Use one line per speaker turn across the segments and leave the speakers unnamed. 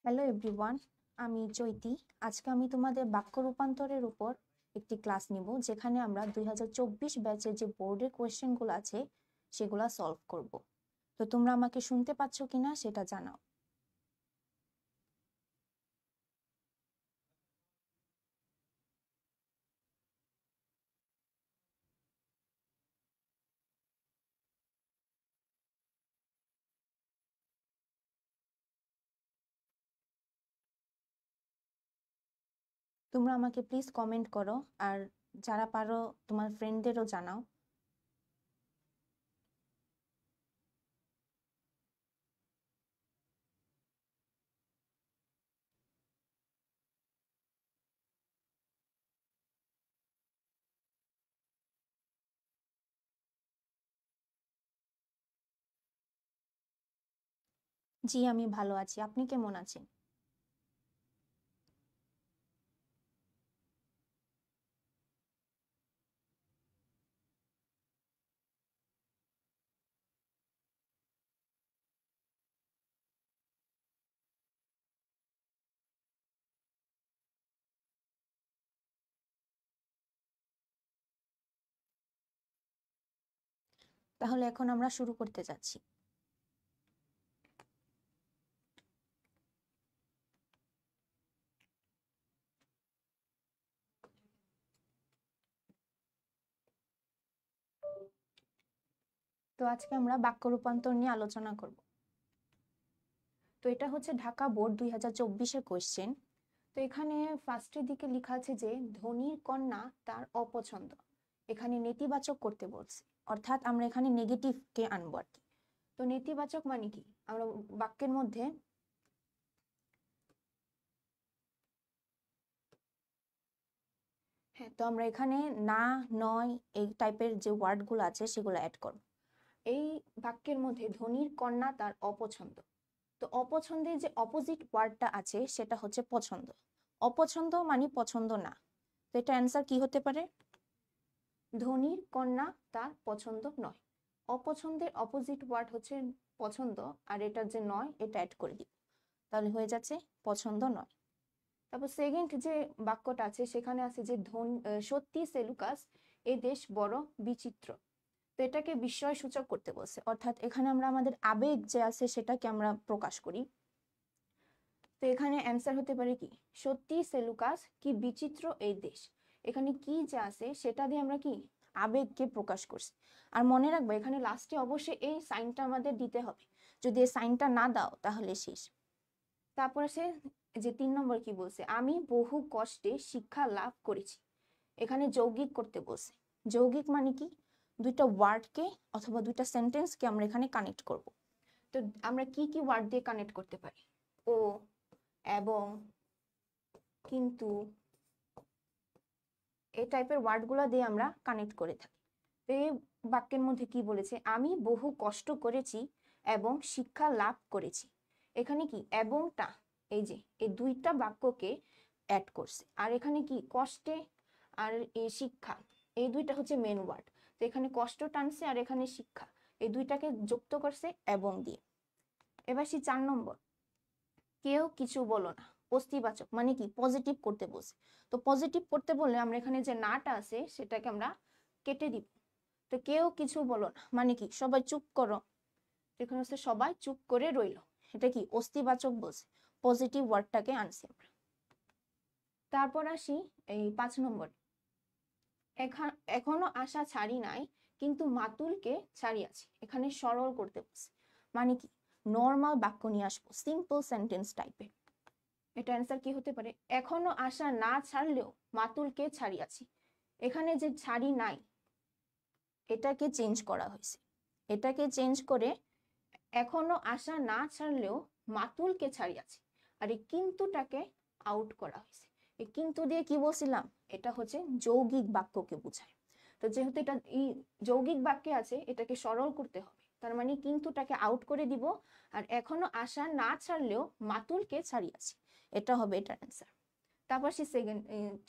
Hello everyone, আমি চৈতি। আজকে আমি তোমাদের বাক্য রূপান্তরের উপর একটি ক্লাস নিব, যেখানে আমরা 2024 ব্যাচের যে বোর্ডের কোয়েশ্চেনগুলো আছে সেগুলো সলভ করব। তো তোমরা আমাকে শুনতে পাচ্ছ কিনা সেটা জানাও। তোমরা আমাকে প্লিজ কমেন্ট করো, আর যারা পারো তোমার ফ্রেন্ডদেরও জানাও। জি, আমি ভালো আছি। আপনি কেমন আছেন? তাহলে এখন আমরা শুরু করতে যাচ্ছি। তো আজকে আমরা বাক্য রূপান্তর নিয়ে আলোচনা করব। তো এটা হচ্ছে ঢাকা বোর্ড 2024-এর কোয়েশ্চেন। তো এখানে ফার্স্টের দিকে লেখা আছে যে ধনীর কন্যা তার অপছন্দ। এখানে নেতিবাচক করতে বলছে, অর্থাৎ আমরা এখানে নেগেটিভ কে আনবো আর কি। তো নেতিবাচক মানে কি, আমরা বাক্যের মধ্যে তো আমরা এখানে না, নয় এই টাইপের যে ওয়ার্ডগুলো আছে সেগুলো অ্যাড করব। এই বাক্যের মধ্যে ধনীর কন্যা তার অপছন্দ। তো অপছন্দের যে অপোজিট ওয়ার্ডটা আছে সেটা হচ্ছে পছন্দ। অপছন্দ মানে পছন্দ না। তো এটা অ্যান্সার কি হতে পারে? ধনীর কন্যা তার পছন্দ নয়। অপছন্দের অপোজিট ওয়ার্ড হচ্ছে পছন্দ, আর এটা যে নয় এটা অ্যাড করে দিব, তাহলে হয়ে যাচ্ছে পছন্দ নয়। তারপর সেকেন্ড যে বাক্যটা আছে সেখানে আছে যে সত্যি সেলুকাস এ দেশ বড় বিচিত্র। তো এটাকে বিস্ময় সূচক করতে বলছে, অর্থাৎ এখানে আমরা আমাদের আবেগ যে আছে সেটাকে আমরা প্রকাশ করি। তো এখানে অ্যান্সার হতে পারে কি, সত্যি সেলুকাস কি বিচিত্র এই দেশ। এখানে কি যে আছে সেটা দিয়ে আমরা কি আবেগকে প্রকাশ করছি। আর মনে রাখবো এখানে লাস্টে অবশ্যই এই সাইনটা আমাদের দিতে হবে, যদি এই সাইনটা না দাও তাহলে শেষ। তারপর সে যে 3 নম্বর কি বলছে, আমি বহু কষ্টে শিক্ষা লাভ করেছি। এখানে যৌগিক করতে বলছে। যৌগিক মানে কি, দুইটা ওয়ার্ডকে অথবা দুইটা সেন্টেন্সকে আমরা এখানে কানেক্ট করব। তো আমরা কি কি ওয়ার্ড দিয়ে কানেক্ট করতে পারি? ও, এবং, কিন্তু, এই টাইপের ওয়ার্ডগুলো দিয়ে আমরা কানেক্ট করে থাকি। তো এই বাক্যের মধ্যে কি বলেছে, আমি বহু কষ্ট করেছি এবং শিক্ষা লাভ করেছি। এখানে কি এবংটা, এই যে এই দুইটা বাক্যকে অ্যাড করছে। আর এখানে কি কষ্টে আর এই শিক্ষা, এই দুইটা হচ্ছে মেন ওয়ার্ড। তো এখানে কষ্ট টানছে আর এখানে শিক্ষা, এই দুইটাকে যুক্ত করছে এবং দিয়ে। এবার সে 4 নম্বর, কেউ কিছু বলো না। অস্তিবাচক মানে কি, পজিটিভ করতে বলছে। তো পজিটিভ করতে বললে আমরা এখানে যে নাটা আছে সেটাকে আমরা কেটে দিব। তো কেউ কিছু বলো না মানে কি, সবাই চুপ করো। এখানে হচ্ছে সবাই চুপ করে রইল, এটা কি অস্তিবাচক বলছে, পজিটিভ ওয়ার্ডটাকে আনছি আমরা। তারপর আসি এই 5 নম্বর, এখনো আশা ছাড়ি নাই কিন্তু মাতুলকে ছাড়িয়াছি। এখানে সরল করতে বলছে, মানে কি নর্মাল বাক্য নিয়ে আসবো, সিম্পল সেন্টেন্স টাইপের। এটা অ্যান্সার কি হতে পারে, এখনো আশা না ছাড়লেও মাতুলকে ছাড়িয়াছি। এখানে যে ছাড়ি নাই এটাকে চেঞ্জ করা হয়েছে, এটাকে চেঞ্জ করে এখনো আশা না ছাড়লেও মাতুলকে ছাড়িয়াছি। আর এই কিন্তুটাকে আউট করা হয়েছে। এই কিন্তু দিয়ে কি বলছিলাম, এটা হচ্ছে যৌগিক বাক্যকে বোঝায়। তো যেহেতু এটা এই যৌগিক বাক্যে আছে এটাকে সরল করতে হবে, তার মানে কিন্তুটাকে আউট করে দিব, আর এখনো আশা না ছাড়লেও মাতুলকে ছাড়িয়াছি, এটা হবে এটার অ্যান্সার। তারপর সে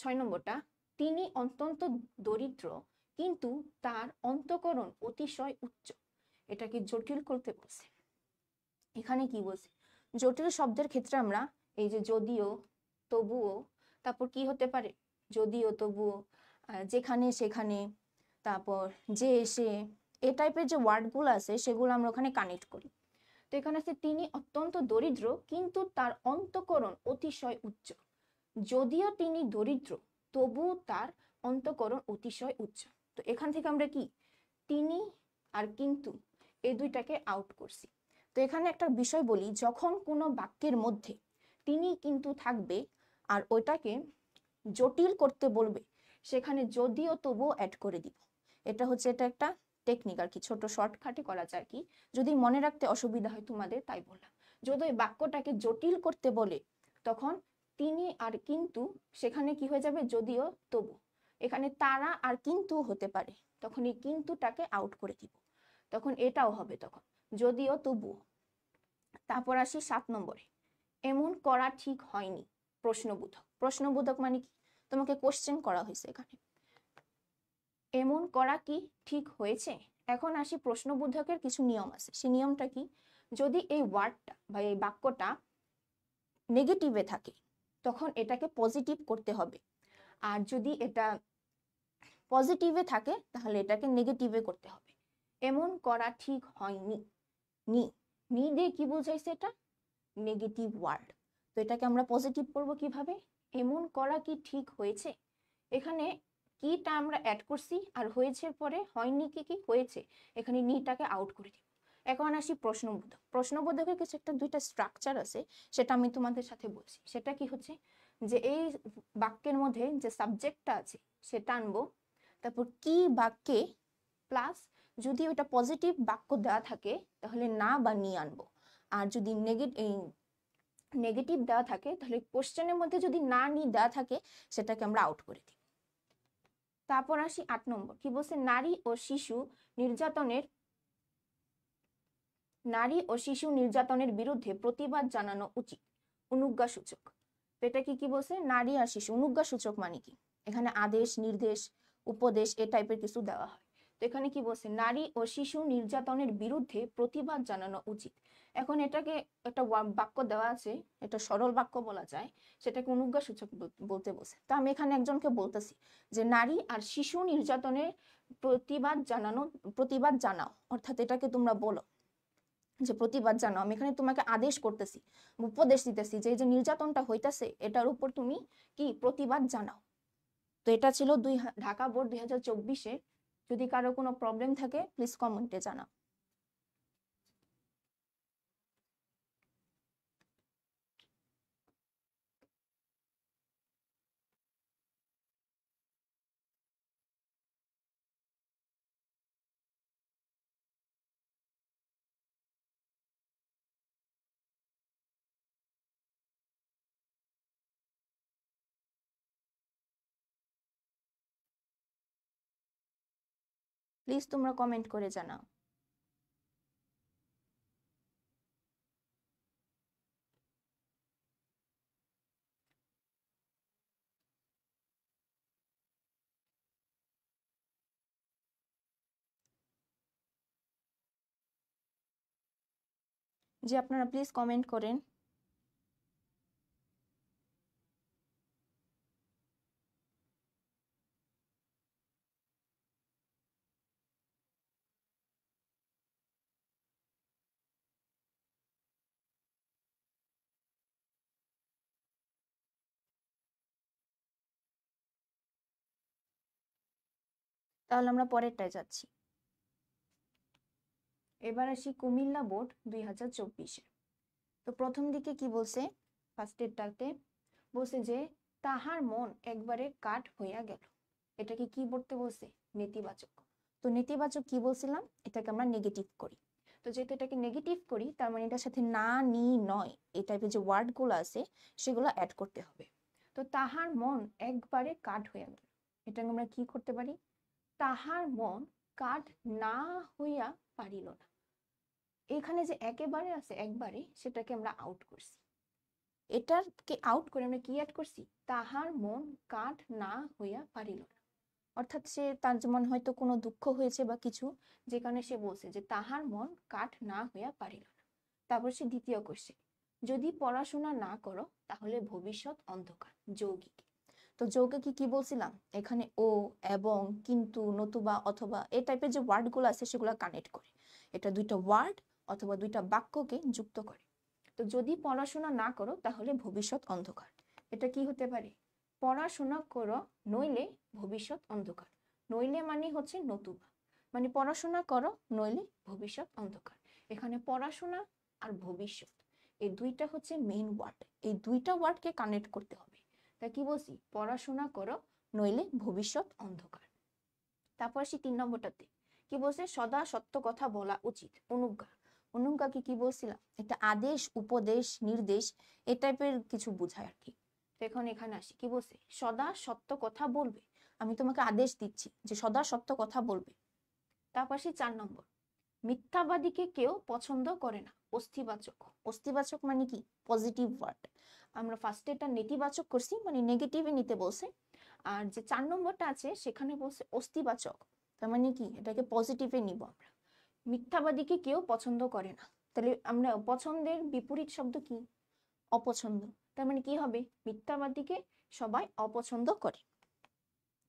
6 নম্বরটা, তিনি অত্যন্ত দরিদ্র কিন্তু তার অন্তঃকরণ অতিশয় উচ্চ। এটাকে জটিল করতে বলছে। এখানে কি বলছে, জটিল শব্দের ক্ষেত্রে আমরা এই যে যদিও, তবুও, তারপর কি হতে পারে, যদিও, তবুও, যেখানে, সেখানে, তারপর যে, সে, এই টাইপের যে ওয়ার্ডগুলো আছে সেগুলো আমরা ওখানে কানেক্ট করি। তো এখানে আছে তিনি অত্যন্ত দরিদ্র কিন্তু তার অন্তঃকরণ অতিশয় উচ্চ। যদিও তিনি দরিদ্র তবু তার অন্তঃকরণ অতিশয় উচ্চ। তো এখান থেকে আমরা কি তিনি আর কিন্তু এই দুইটাকে আউট করছি। তো এখানে একটা বিষয় বলি, যখন কোনো বাক্যের মধ্যে তিনি কিন্তু থাকবে আর ওইটাকে জটিল করতে বলবে, সেখানে যদিও তবুও অ্যাড করে দিব। এটা হচ্ছে, এটা একটা টেকনিক আর কি, ছোট শর্টকাটে করা যায় কি, যদি মনে রাখতে অসুবিধা হয় তোমাদের তাই বললাম। যদি ওই বাক্যটাকে জটিল করতে বলে তখন তিনি আর কিন্তু সেখানে কি হয়ে যাবে, যদিও তবু। এখানে তারা আর কিন্তু হতে পারে, তখন এই কিন্তুটাকে আউট করে দিব, তখন এটাও হবে তখন যদিও তবুও। তারপর আসি 7 নম্বরে, এমন করা ঠিক হয়নি প্রশ্নবোধক। প্রশ্নবোধক মানে কি, তোমাকে কোশ্চেন করা হয়েছে এখানে, এমন করা কি ঠিক হয়েছে। এখন আসি প্রশ্নবোধকের কিছু নিয়ম আছে, সেই নিয়মটা কি, যদি এই ওয়ার্ডটা বা এই বাক্যটা নেগেটিভে থাকে তখন এটাকে পজিটিভ করতে হবে, আর যদি এটা পজিটিভে থাকে তাহলে এটাকে নেগেটিভে করতে হবে। এমন করা ঠিক হয়নি, নি, নি দিয়ে কি বোঝাইছে, এটা নেগেটিভ ওয়ার্ড। তো এটাকে আমরা পজিটিভ করব কিভাবে, এমন করা কি ঠিক হয়েছে। এখানে কিটা আমরা অ্যাড করছি আর হয়েছে পরে হয়নি কি কি হয়েছে, এখানে নিটাকে আউট করে দিব। এখন আসি প্রশ্নবোধক। প্রশ্নবোধকের কিছু একটা দুইটা স্ট্রাকচার আছে, সেটা আমি তোমাদের সাথে বলছি। সেটা কি হচ্ছে, যে এই বাক্যের মধ্যে যে সাবজেক্টটা আছে সেটা আনবো, তারপর কি বাক্যে প্লাস যদি ওটা পজিটিভ বাক্য দেওয়া থাকে তাহলে না বা নি আনবো, আর যদি নেগেটিভ দেওয়া থাকে তাহলে কোশ্চেনের মধ্যে যদি না নি দেওয়া থাকে সেটাকে আমরা আউট করে দিই। তারপর আসি 8 নম্বর, কি বলছে, নারী ও শিশু নির্যাতনের বিরুদ্ধে প্রতিবাদ জানানো উচিত, অনুজ্ঞা সূচক। তো এটা কি বলছে, নারী আর শিশু, অনুজ্ঞা সূচক মানে কি, এখানে আদেশ, নির্দেশ, উপদেশ এ টাইপের কিছু দেওয়া হয়। তো এখানে কি বলছে, নারী ও শিশু নির্যাতনের বিরুদ্ধে প্রতিবাদ জানানো উচিত। এখন এটাকে একটা বাক্য দেওয়া আছে, এটা সরল বাক্য বলা যায়, সেটাকে অনুজ্ঞা সূচক বলতে বলছে। তো আমি এখানে একজনকে বলতেছি যে নারী আর শিশু নির্যাতনের প্রতিবাদ জানাও, অর্থাৎ এটাকে তোমরা বলো যে প্রতিবাদ জানাও। আমি এখানে তোমাকে আদেশ করতেছি, উপদেশ দিতেছি যে এই যে নির্যাতনটা হইতাছে এটার উপর তুমি কি প্রতিবাদ জানাও। তো এটা ছিল ঢাকা বোর্ড 2024-এ। যদি কারো কোনো প্রবলেম থাকে প্লিজ কমেন্টে জানাও। প্লিজ তোমরা কমেন্ট করে জানাও। যে আপনারা প্লিজ কমেন্ট করেন। তাহলে আমরা পরেরটায় যাচ্ছি। এবার আসি কুমিল্লা বোর্ড 2024-এ। তো প্রথম দিকে কি বলছে, ফার্স্টেরটাতে বলছে যে তাহার মন একবারে কাঠ হইয়া গেল। এটাকে কি বলতে বলছে, নেতিবাচক। তো নেতিবাচক কি বলছিলাম, এটাকে আমরা নেগেটিভ করি। তো যেহেতু এটাকে নেগেটিভ করি তার মানে এটার সাথে না, নি, নয় এই টাইপের যে ওয়ার্ড গুলো আছে সেগুলো অ্যাড করতে হবে। তো তাহার মন একবারে কাঠ হইয়া গেল, এটাকে আমরা কি করতে পারি, তাহার মন কাঠ না হইয়া পারিল না। এখানে যে একেবারে আছে একবারে, সেটাকে আমরা আউট করছি। এটাকে আউট করে আমরা কি অ্যাড করছি, তাহার মন কাঠ না হইয়া পারিল না। অর্থাৎ সে, তার যেমন হয়তো কোনো দুঃখ হয়েছে বা কিছু, যেখানে সে বলছে যে তাহার মন কাঠ না হইয়া পারিল না। তারপর সে দ্বিতীয় কোশ্চেন, যদি পড়াশোনা না করো তাহলে ভবিষ্যৎ অন্ধকার। যৌগিক। তো যৌগিকে কি বলছিলাম, এখানে ও, এবং, কিন্তু, নতুবা, অথবা এই টাইপের যে ওয়ার্ডগুলো আছে সেগুলো কানেক্ট করে। এটা দুইটা ওয়ার্ড অথবা দুইটা বাক্যকে যুক্ত করে। তো যদি পড়াশোনা না করো তাহলে ভবিষ্যৎ অন্ধকার, এটা কি হতে পারে? পড়াশোনা করো নইলে ভবিষ্যৎ অন্ধকার। নইলে মানে হচ্ছে নতুবা, মানে পড়াশোনা করো নইলে ভবিষ্যৎ অন্ধকার। এখানে পড়াশোনা আর ভবিষ্যৎ এই দুইটা হচ্ছে মেইন ওয়ার্ড, এই দুইটা ওয়ার্ডকে কানেক্ট করতে হবে। তা কি বলছি? পড়াশোনা করো নইলে ভবিষ্যৎ অন্ধকার। তারপর আসি 3 নম্বরটাতে, কি বলছে? সদা সত্য কথা বলা উচিত। অনুজ্ঞা। অনুজ্ঞাকে কি বলছিলাম? এটা আদেশ, উপদেশ, নির্দেশ এই টাইপের কিছু বোঝায় আর কি। তো এখন এখানে আসি, কি বলছে? সদা সত্য কথা বলবে। আমি তোমাকে আদেশ দিচ্ছি যে সদা সত্য কথা বলবে। তারপর আসি 4 নম্বর, মিথ্যাবাদীকে কেউ পছন্দ করে না। অস্তিবাচক। অস্তিবাচক মানে কি? Positive word. আমরা ফার্স্টে এটা নেতিবাচক করছি, মানে নেগেটিভে নিতে বলছে। আর যে 4 নম্বরটা আছে সেখানে বলছে অস্তিবাচক, তার মানে কি? এটাকে পজিটিভে নিব আমরা। মিথ্যাবাদীকে কেউ পছন্দ করে না, তাহলে আমরা পছন্দের বিপরীত শব্দ কি? অপছন্দ। তার মানে কি হবে? মিথ্যাবাদীকে সবাই অপছন্দ করে।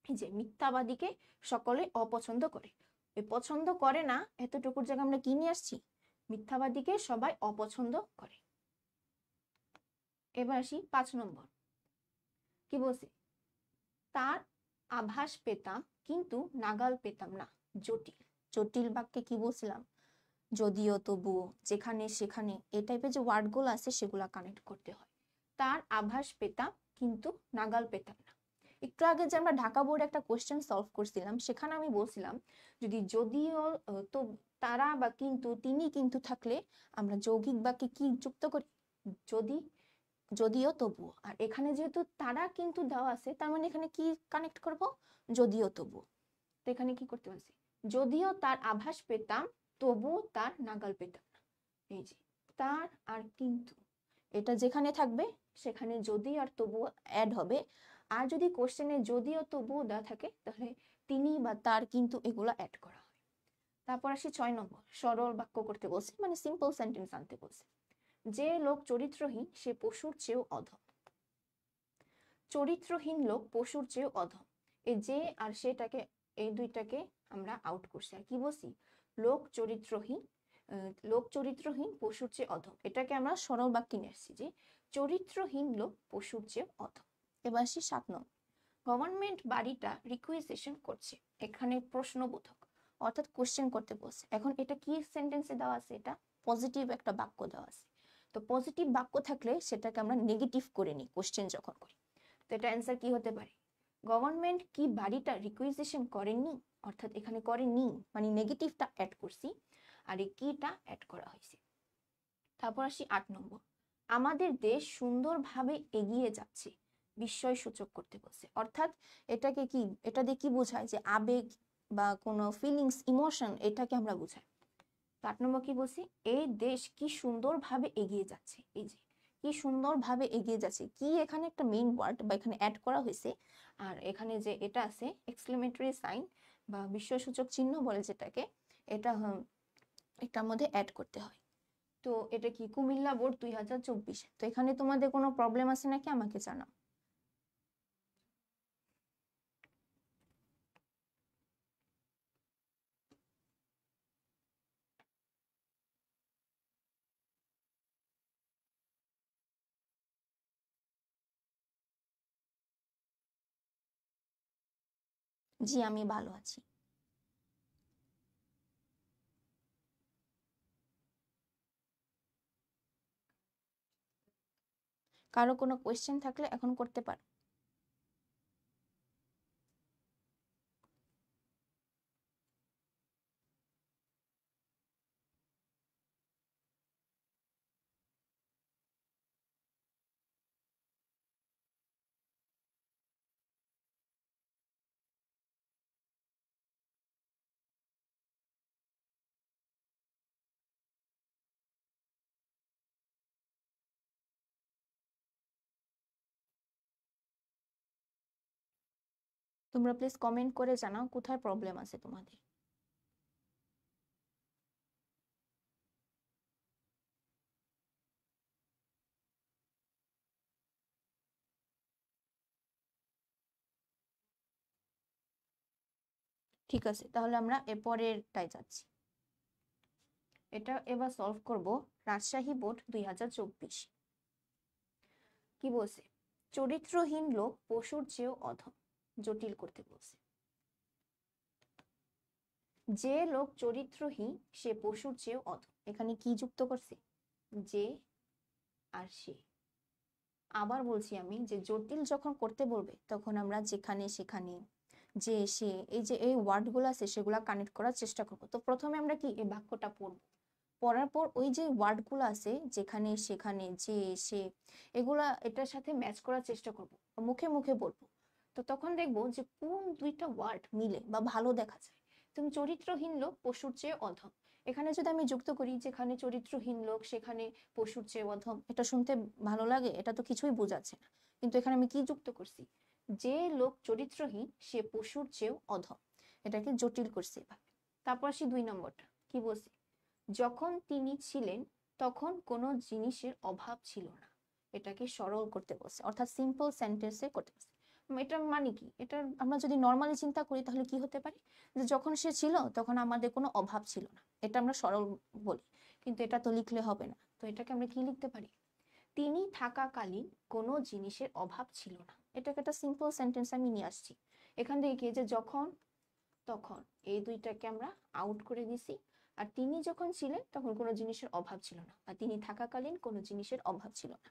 এই যে মিথ্যাবাদীকে সকলে অপছন্দ করে, এই পছন্দ করে না এতটুকুর জায়গায় আমরা কি নিয়ে আসছি? মিথ্যাবাদীকে সবাই অপছন্দ করে। এবার আসি 5 নম্বর, কি বলছে? তার আভাস পেতাম কিন্তু নাগাল পেতাম না। জটিল। জটিল বাক্যে কি বলছিলাম? যদিও, তবুও, যেখানে, সেখানে এই টাইপের যে ওয়ার্ডগুলো আছে সেগুলা কানেক্ট করতে হয়। তার আভাস পেতাম কিন্তু নাগাল পেতাম না। একটু আগে যে আমরা ঢাকা বোর্ডে একটা কোশ্চেন সলভ করছিলাম সেখানে আমি বলছিলাম যদি যদিও, তো, তারা বা কিন্তু, তিনি, কিন্তু থাকলে আমরা যৌগিক বাক্যে কি যুক্ত করি? যদি, যদিও, তবুও। আর এখানে যেহেতু তারা কিন্তু দেওয়া আছে তার মানে এখানে কি কানেক্ট করব? যদিও, তবুও। তো এখানে কি করতে পারছি? যদিও তার আভাস পেতাম তবুও তার নাগাল পেতাম না। এই যে তার আর কিন্তু, এটা যেখানে থাকবে সেখানে যদি আর তবুও অ্যাড হবে। আর যদি কোশ্চেনে যদিও তবুও দেওয়া থাকে তাহলে তিনি বা তার কিন্তু এগুলো অ্যাড করা হয়। তারপর আসি 6 নম্বর, সরল বাক্য করতে বলছে, মানে সিম্পল সেন্টেন্স আনতে বলছে। যে লোক চরিত্রহীন সে পশুর চেয়েও অধম। চরিত্রহীন লোক পশুর চেয়েও অধম। এই যে আর সেটাকে, এই দুইটাকে আমরা আউট করছি। আর কি বলছি? লোক চরিত্রহীন, লোক চরিত্রহীন পশুর চেয়ে অধম, এটাকে আমরা সরল বাক্যে নিয়ে আসছি যে চরিত্রহীন লোক পশুর চেয়ে অধম। এবার আসি 7 নম্বর, গভর্নমেন্ট বাড়িটা রিকুইজিশন করছে। এখানে প্রশ্নবোধক অর্থাৎ কোশ্চেন করতে বলছে। এখন এটা কি সেন্টেন্সে দেওয়া আছে? এটা পজিটিভ একটা বাক্য দেওয়া আছে। তো পজিটিভ বাক্য থাকলে সেটাকে আমরা নেগেটিভ করে নিই কোশ্চেন যখন করি। তো এটা অ্যান্সার কি হতে পারে? গভর্নমেন্ট কি বাড়িটা রিকুইজিশন করেনি, অর্থাৎ এখানে করেনি মানে নেগেটিভটা অ্যাড করছি আর এই কিটা অ্যাড করা হয়েছে। তারপর আসি 8 নম্বর, আমাদের দেশ সুন্দরভাবে এগিয়ে যাচ্ছে। বিস্ময় সূচক করতে বলছে। অর্থাৎ এটাকে কি, এটা দিয়ে কি বোঝায়? যে আবেগ বা কোনো ফিলিংস, ইমোশন, এটাকে আমরা বুঝাই। 8 নম্বর কি বলছি? এই দেশ কি সুন্দরভাবে এগিয়ে যাচ্ছে। এই যে কি সুন্দরভাবে এগিয়ে যাচ্ছে, কি এখানে একটা মেইন ওয়ার্ড বা এখানে অ্যাড করা হয়েছে। আর এখানে যে এটা আছে এক্সক্লেমেটরি সাইন বা বিস্ময়সূচক চিহ্ন বলে যেটাকে, এটা এটার মধ্যে অ্যাড করতে হয়। তো এটা কি কুমিল্লা বোর্ড 2024। তো এখানে তোমাদের কোনো প্রবলেম আছে নাকি আমাকে জানাও। জি আমি ভালো আছি। কারো কোনো কোয়েশ্চেন থাকলে এখন করতে পারো। তোমরা প্লিজ কমেন্ট করে জানাও কোথায় প্রবলেম আছে তোমাদের। ঠিক আছে, তাহলে আমরা এরপরেরটাই যাচ্ছি। এটা এবার সলভ করব রাজশাহী বোর্ড 2024। কি বলছে? চরিত্রহীন লোক পশুর চেয়েও অধম। জটিল করতে বলছে। যে লোক চরিত্রহীন সে পশুর চেয়েও অধম। এখানে কি যুক্ত করছে? যে আর সে। আবার বলছি আমি যে জটিল যখন করতে বলবে তখন আমরা যেখানে সেখানে যে সে এই ওয়ার্ডগুলো আছে সেগুলা কানেক্ট করার চেষ্টা করব। তো প্রথমে আমরা কি এই বাক্যটা পড়ব, পড়ার পর ওই যে ওয়ার্ডগুলো আছে যেখানে সেখানে যে সে এগুলা এটার সাথে ম্যাচ করার চেষ্টা করব, মুখে মুখে বলবো। তো তখন দেখবো যে কোন দুইটা ওয়ার্ড মিলে বা ভালো দেখা যায়। তুমি চরিত্রহীন লোক পশুর চেয়ে অধম, এখানে যদি আমি যুক্ত করি যেখানে চরিত্রহীন লোক সেখানে পশুর চেয়ে অধম, এটা শুনতে ভালো লাগে, এটা তো কিছুই বোঝাচ্ছে না। কিন্তু এখানে আমি কি যুক্ত করছি? যে লোক চরিত্রহীন সে পশুর চেয়েও অধম। এটাকে জটিল করছি এভাবে। তারপর আসি 2 নম্বরটা। কি বলছি? যখন তিনি ছিলেন তখন কোনো জিনিসের অভাব ছিল না। এটাকে সরল করতে বলছে, অর্থাৎ সিম্পল সেন্টেন্সে করতে বলছে। এটার মানে কি? এটা আমরা যদি নর্মালি চিন্তা করি তাহলে কি হতে পারে? যে যখন সে ছিল তখন আমাদের কোনো অভাব ছিল না, এটা আমরা সরল বলি। কিন্তু এটা তো লিখলে হবে না, তো এটাকে আমরা কি লিখতে পারি? তিনি থাকাকালীন কোনো জিনিসের অভাব ছিল না। এটাকে একটা সিম্পল সেন্টেন্স আমি নিয়ে আসছি। এখান থেকে কি যে যখন তখন এই দুইটাকে আমরা আউট করে দিছি। আর তিনি যখন ছিলেন তখন কোনো জিনিসের অভাব ছিল না, আর তিনি থাকাকালীন কোনো জিনিসের অভাব ছিল না।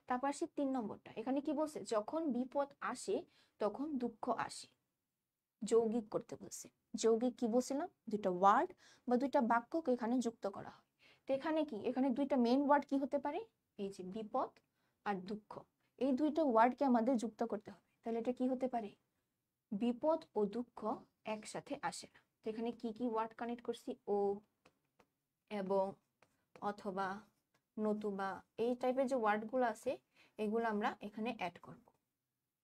তারপর আসি 3 নম্বরটা। এখানে কি বলছে? যখন বিপদ আসে তখন দুঃখ আসে। যৌগিক করতে বলছে। যৌগিক কি বলছিলাম? দুইটা ওয়ার্ড বা দুইটা বাক্যকে এখানে যুক্ত করা হয়। তো এখানে কি, এখানে দুইটা মেইন ওয়ার্ড কি হতে পারে? এই যে বিপদ আর দুঃখ, এই দুইটা ওয়ার্ডকে আমাদের যুক্ত করতে হবে। তাহলে এটা কি হতে পারে? বিপদ ও দুঃখ একসাথে আসে না। তো এখানে কি কি ওয়ার্ড কানেক্ট করছি? ও, এবং, অথবা, নতুবা, এই টাইপের যে ওয়ার্ডগুলো আছে এগুলো আমরা এখানে অ্যাড করব।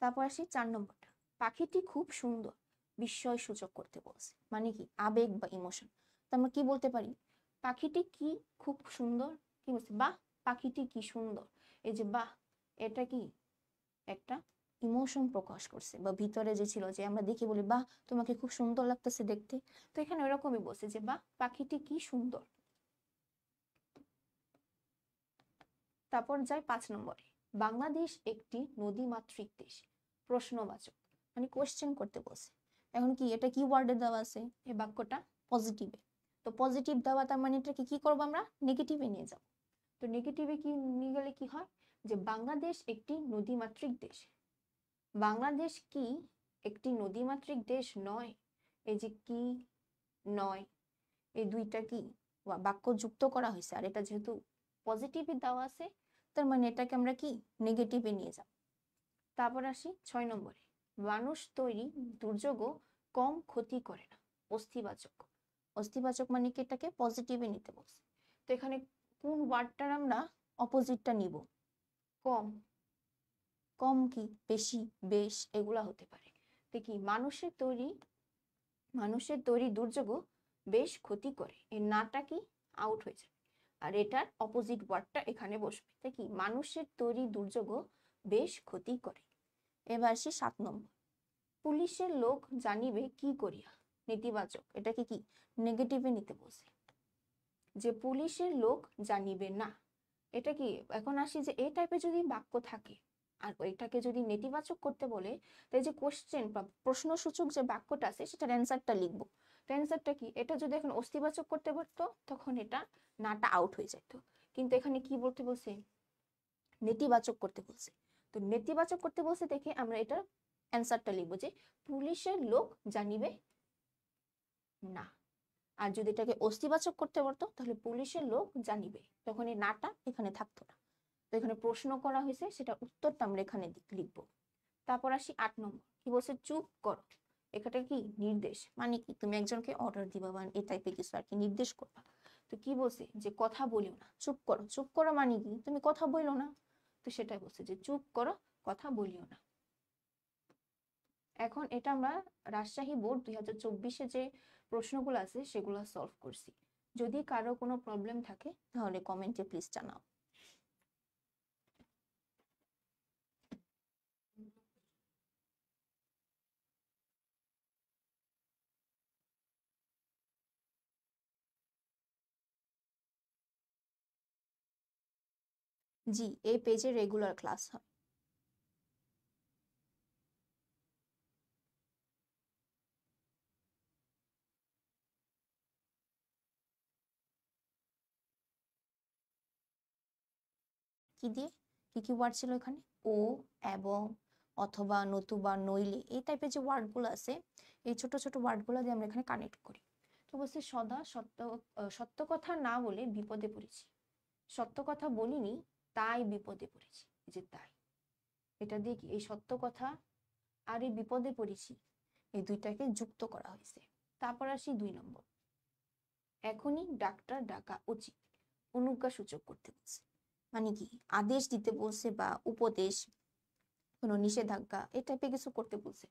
তারপর আসি 4 নম্বরটা। পাখিটি খুব সুন্দর বিস্ময় সূচক করতে বলছে। মানে কি? আবেগ বা ইমোশন। তো আমরা কি বলতে পারি? পাখিটি কি খুব সুন্দর। কি বলছে? বাহ পাখিটি কি সুন্দর। এই যে বাহ, এটা কি একটা ইমোশন প্রকাশ করছে, বা ভিতরে যে ছিল, যে আমরা দেখে বলি বাহ তোমাকে খুব সুন্দর লাগতেছে দেখতে। তো এখানে ওরকমই বলছে যে বাহ পাখিটি কি সুন্দর। তারপর যাই 5 নম্বরে। বাংলাদেশ একটি নদীমাতৃক দেশ। প্রশ্নবাচক, মানে কোশ্চেন করতে বলছে। এখন কি এটা কি ওয়ার্ডে দেওয়া আছে? এই বাক্যটা পজিটিভে। তো পজিটিভ দেওয়া, তার মানে এটাকে কি করবো আমরা? নেগেটিভে নিয়ে যাব। তো নেগেটিভে কি নিয়ে গেলে কি হয়? যে বাংলাদেশ একটি নদীমাতৃক দেশ। বাংলাদেশ কি একটি নদীমাতৃক দেশ নয়। এই যে কি নয়, এই দুইটা কি বাক্য যুক্ত করা হয়েছে, আর এটা যেহেতু পজিটিভে দেওয়া আছে তার মানে এটাকে আমরা কি নেগেটিভে নিয়ে যাব। তারপর আসি 6 নম্বরে। মানুষ তৈরি দুর্যোগও কম ক্ষতি করে না। অস্থিবাচক। অস্থিবাচক মানে কি এটাকে পজিটিভে নিতে বলছে। তো এখানে কোন ওয়ার্ডটার আমরা অপোজিটটা নিব? কম। কম কি বেশি, বেশ, এগুলা হতে পারে। দেখি মানুষের তৈরি দুর্যোগও বেশ ক্ষতি করে, এই নাটা কি আউট হয়ে যাবে, আর এটার অপোজিট ওয়ার্ডটা এখানে বসবে। দেখি মানুষের তৈরি দুর্যোগও বেশ ক্ষতি করে। এবার আসি 7 নম্বর। পুলিশের লোক জানিবে কি করিয়া। নেতিবাচক, এটাকে কি নেগেটিভে নিতে বলছে, যে পুলিশের লোক জানিবে না। এটা কি, এখন আসি যে এই টাইপের যদি বাক্য থাকে আর ওইটাকে যদি নেতিবাচক করতে বলে, তাই যে কোশ্চেন বা প্রশ্নসূচক যে বাক্যটা আছে সেটার অ্যান্সারটা লিখবো। তো অ্যান্সারটা কি? এটা যদি এখন অস্থিবাচক করতে পারতো তখন এটা নাটা আউট হয়ে যেত। কিন্তু এখানে কি বলতে বলছে? নেতিবাচক করতে বলছে। তো নেতিবাচক করতে বলছে দেখে আমরা এটা অ্যান্সারটা লিখবো যে পুলিশের লোক জানিবে না। আর যদি এটাকে অস্থিবাচক করতে পারতো তাহলে পুলিশের লোক জানিবে, তখন এই নাটা এখানে থাকতো না। তো এখানে প্রশ্ন করা হয়েছে, সেটা উত্তরটা আমরা এখানে লিখবো। তারপর আসি 8 নম্বর। কি বলছে? চুপ করো। এখানে কি নির্দেশ, মানে কি তুমি একজনকে অর্ডার দিবা বা এই টাইপের কিছু আর কি নির্দেশ করবা। তো কি বলছে? যে কথা বলিও না, চুপ করো। চুপ করো মানে কি? তুমি কথা বইলো না। তো সেটাই বলছে যে চুপ করো, কথা বলিও না। এখন এটা আমরা রাজশাহী বোর্ড 2024-এ যে প্রশ্নগুলো আছে সেগুলো সলভ করছি। যদি কারো কোনো প্রবলেম থাকে তাহলে কমেন্টে প্লিজ জানাও। জি, এই পেজে রেগুলার ক্লাস হয়। কি দিয়ে, কি ওয়ার্ড ছিল এখানে? ও, এবং, অথবা, নতুবা, নইলে, এই টাইপের যে ওয়ার্ডগুলো আছে, এই ছোট ছোট ওয়ার্ডগুলো দিয়ে আমরা এখানে কানেক্ট করি। তো বলছে সদা সত্য কথা না বলে বিপদে পড়েছি। সত্য কথা বলিনি, তাই বিপদে পড়েছি। এই যে তাই, এটা দিয়ে কি এই সত্য কথা আর এই বিপদে পড়েছি, এই দুইটাকে যুক্ত করা হয়েছে। তারপর আসি 2 নম্বর, এখনই ডাক্তার ডাকা উচিত। অনুজ্ঞা সূচক করতে বলছে, মানে কি আদেশ দিতে বলছে বা উপদেশ, কোনো নিষেধাজ্ঞা, এই টাইপের কিছু করতে বলছে।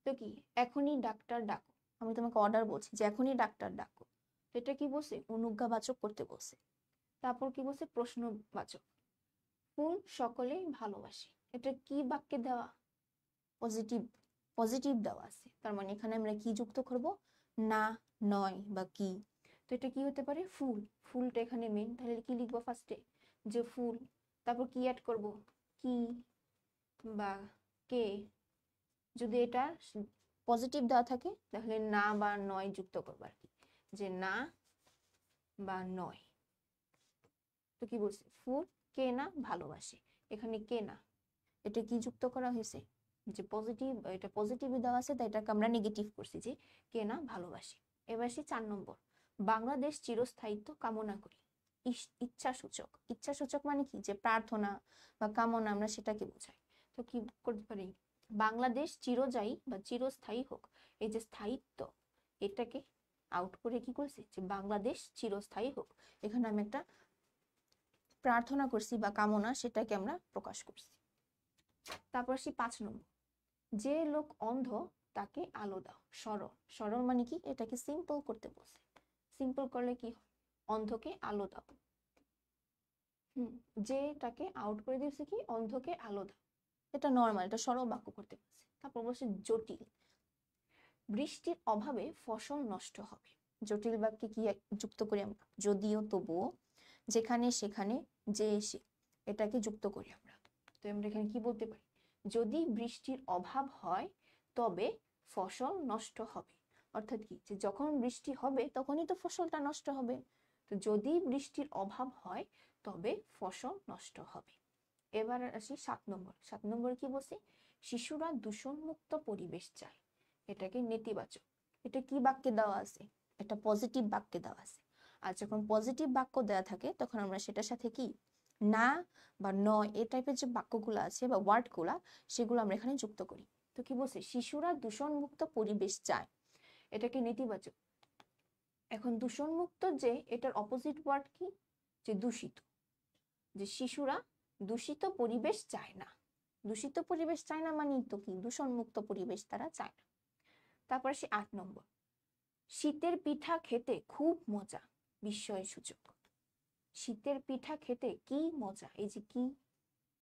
তো কি এখনই ডাক্তার ডাকো, আমি তোমাকে অর্ডার বলছি যে এখনই ডাক্তার ডাকো, তো এটা কি বলছে? অনুজ্ঞাবাচক করতে বলছে। তারপর কি বলছে? প্রশ্নবাচক, ফুল সকলেই ভালোবাসে, এটা কি বাক্যে দেওয়া? পজিটিভ, পজিটিভ দেওয়া আছে। তার মানে এখানে আমরা কি যুক্ত করব? না, নয় বা কি। তো এটা কি হতে পারে? ফুল। ফুলটা এখানে মেন, তাহলে কি লিখবো ফার্স্টে? যে ফুল। তারপর কি অ্যাড করব? কি বা কে। যদি এটা পজিটিভ দেওয়া থাকে তাহলে না বা নয় যুক্ত করবো আর কি, যে না বা নয়। তো কি বলছে? ফুল কে না ভালোবাসে, এখানে কে না, এটা কি যুক্ত করা হয়েছে? যে পজিটিভ, এটা পজিটিভ দেওয়া আছে তাই এটাকে আমরা নেগেটিভ করছি, যে কে না ভালোবাসে। এবার আসি 4 নম্বর, বাংলাদেশ চিরস্থায়িত্ব কামনা করি। ইচ্ছা সূচক। ইচ্ছা সূচক মানে কি? যে প্রার্থনা বা কামনা, আমরা সেটাকে বোঝাই। তো কি করতে পারি? বাংলাদেশ চিরজায়ী বা চিরস্থায়ী হোক, এই যে স্থায়িত্ব, এটাকে আউট করে কি করছি? যে বাংলাদেশ চিরস্থায়ী হোক। এখানে আমি একটা প্রার্থনা করছি বা কামনা, সেটাকে আমরা প্রকাশ করছি। তারপর আসি 5 নম্বর, যে লোক অন্ধ তাকে আলো দাও। সরল। সরল মানে কি? এটাকে সিম্পল করতে বলছে। সিম্পল করলে কি হয়? অন্ধকে আলো দাও। যেটাকে আউট করে দিয়েছে কি? অন্ধকে আলো দাও। এটা নরমাল, এটা সরল বাক্য করতে বলছে। তারপর বলছে জটিল, বৃষ্টির অভাবে ফসল নষ্ট হবে। জটিল বাক্যে কি যুক্ত করি আমরা? যদিও, তবুও, যেখানে, সেখানে, যে, এসে, এটাকে যুক্ত করি আমরা। তো আমরা এখানে কি বলতে পারি? যদি বৃষ্টির অভাব হয় তবে ফসল নষ্ট হবে। অর্থাৎ কি? যে যখন বৃষ্টি হবে তখনই তো ফসলটা নষ্ট হবে। তো যদি বৃষ্টির অভাব হয় তবে ফসল নষ্ট হবে। এবার আসি 7 নম্বর। 7 নম্বরে কি বলছে? শিশুরা দূষণমুক্ত পরিবেশ চায়, এটাকে নেতিবাচক। এটা কি বাক্যে দেওয়া আছে? এটা পজিটিভ বাক্যে দেওয়া আছে। আর যখন পজিটিভ বাক্য দেওয়া থাকে তখন আমরা সেটার সাথে কি না বা নয়, এই টাইপের যে বাক্যগুলো আছে বা ওয়ার্ডগুলা, সেগুলো আমরা এখানে যুক্ত করি। তো কি বলছে? শিশুরা দূষণমুক্ত পরিবেশ চায়, এটাকে নেতিবাচক। এখন দূষণমুক্ত, যে এটার অপোজিট ওয়ার্ড কি? যে দূষিত। যে শিশুরা দূষিত পরিবেশ চায় না। দূষিত পরিবেশ চায় না মানে তো কি? দূষণমুক্ত পরিবেশ তারা চায় না। তারপর সে 8 নম্বর, শীতের পিঠা খেতে খুব মজা। বিস্ময় সূচক। শীতের পিঠা খেতে কি মজা, এই যে কি,